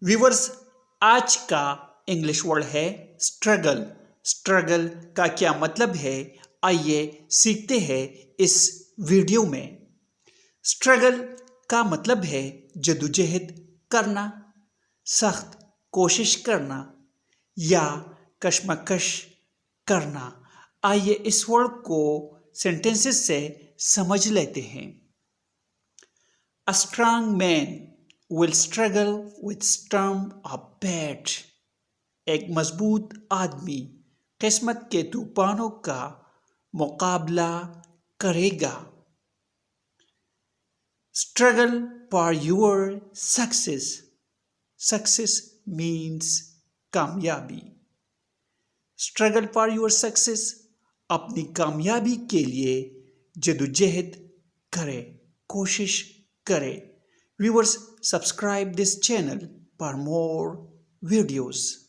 Viewers, आज का English word है स्ट्रगल। स्ट्रगल का क्या मतलब है, आइए सीखते हैं इस वीडियो में। स्ट्रगल का मतलब है जद्दोजहद करना, सख्त कोशिश करना या कशमकश करना। आइए इस वर्ड को सेंटेंसेस से समझ लेते हैं। A strong man will struggle with storm of bad. एक मजबूत आदमी किस्मत के तूफानों का मुकाबला करेगा। Struggle for your success. Success means कामयाबी। Struggle for your success, अपनी कामयाबी के लिए जद्दोजहद करें, कोशिश करें। Viewers, subscribe this channel for more videos.